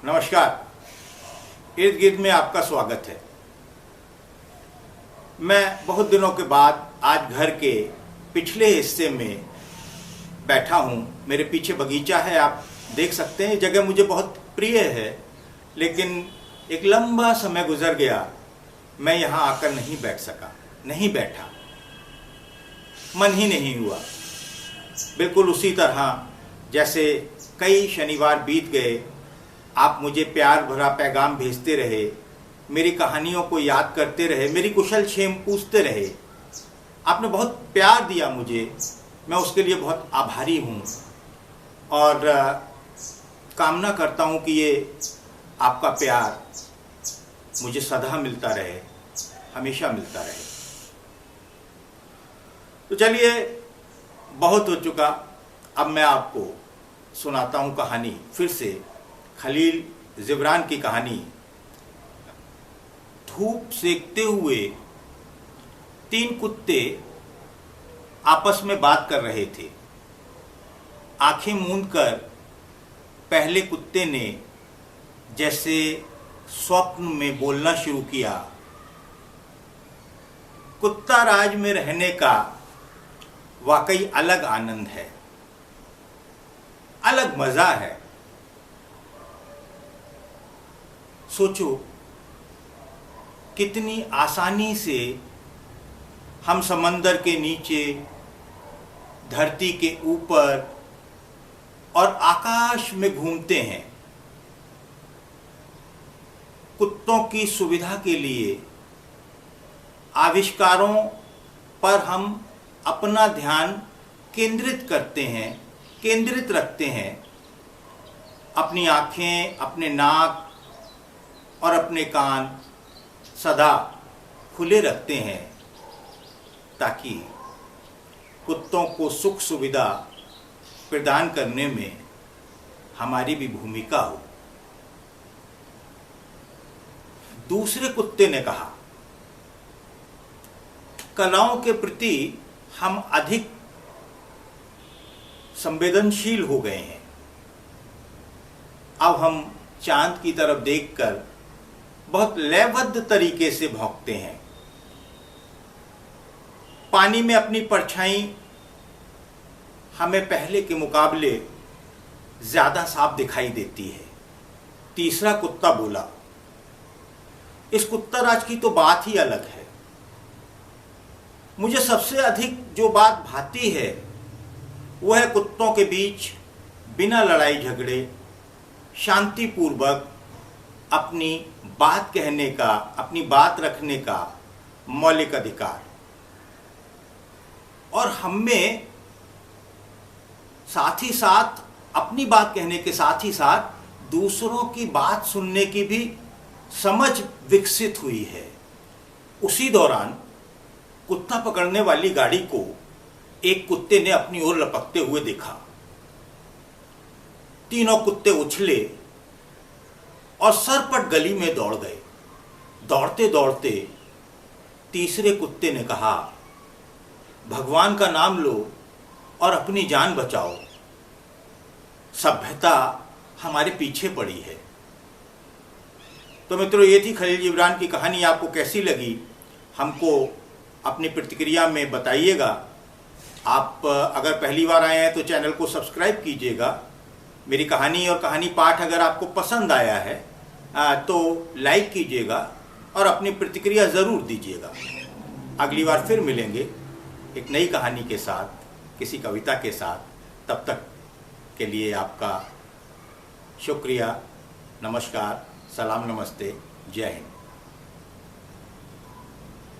नमस्कार। इर्द गिर्द में आपका स्वागत है। मैं बहुत दिनों के बाद आज घर के पिछले हिस्से में बैठा हूँ। मेरे पीछे बगीचा है, आप देख सकते हैं। ये जगह मुझे बहुत प्रिय है, लेकिन एक लंबा समय गुजर गया, मैं यहाँ आकर नहीं बैठ सका, नहीं बैठा, मन ही नहीं हुआ। बिल्कुल उसी तरह जैसे कई शनिवार बीत गए, आप मुझे प्यार भरा पैगाम भेजते रहे, मेरी कहानियों को याद करते रहे, मेरी कुशल क्षेम पूछते रहे। आपने बहुत प्यार दिया मुझे, मैं उसके लिए बहुत आभारी हूँ और कामना करता हूँ कि ये आपका प्यार मुझे सदा मिलता रहे, हमेशा मिलता रहे। तो चलिए, बहुत हो चुका, अब मैं आपको सुनाता हूँ कहानी फिर से। खलील जिब्रान की कहानी। धूप सेकते हुए 3 कुत्ते आपस में बात कर रहे थे। आंखें मूंदकर पहले कुत्ते ने जैसे स्वप्न में बोलना शुरू किया। कुत्ता राज में रहने का वाकई अलग आनंद है, अलग मजा है। सोचो, कितनी आसानी से हम समंदर के नीचे, धरती के ऊपर और आकाश में घूमते हैं। कुत्तों की सुविधा के लिए आविष्कारों पर हम अपना ध्यान केंद्रित रखते हैं। अपनी आँखें, अपने नाक और अपने कान सदा खुले रखते हैं ताकि कुत्तों को सुख सुविधा प्रदान करने में हमारी भी भूमिका हो। दूसरे कुत्ते ने कहा, कलाओं के प्रति हम अधिक संवेदनशील हो गए हैं। अब हम चांद की तरफ देखकर बहुत लयबद्ध तरीके से भौंकते हैं। पानी में अपनी परछाई हमें पहले के मुकाबले ज्यादा साफ दिखाई देती है। तीसरा कुत्ता बोला, इस कुत्ता राज की तो बात ही अलग है। मुझे सबसे अधिक जो बात भाती है वह है कुत्तों के बीच बिना लड़ाई झगड़े शांतिपूर्वक अपनी बात कहने का, अपनी बात रखने का मौलिक अधिकार। और हमें साथ ही साथ अपनी बात कहने के साथ ही साथ दूसरों की बात सुनने की भी समझ विकसित हुई है। उसी दौरान कुत्ता पकड़ने वाली गाड़ी को एक कुत्ते ने अपनी ओर लपकते हुए देखा। तीनों कुत्ते उछले और सरपट गली में दौड़ गए। दौड़ते दौड़ते तीसरे कुत्ते ने कहा, भगवान का नाम लो और अपनी जान बचाओ, सभ्यता हमारे पीछे पड़ी है। तो मित्रों, ये थी खलील जिब्रान की कहानी। आपको कैसी लगी हमको अपनी प्रतिक्रिया में बताइएगा। आप अगर पहली बार आए हैं तो चैनल को सब्सक्राइब कीजिएगा। मेरी कहानी और कहानी पाठ अगर आपको पसंद आया है तो लाइक कीजिएगा और अपनी प्रतिक्रिया ज़रूर दीजिएगा। अगली बार फिर मिलेंगे एक नई कहानी के साथ, किसी कविता के साथ। तब तक के लिए आपका शुक्रिया। नमस्कार, सलाम, नमस्ते, जय हिंद।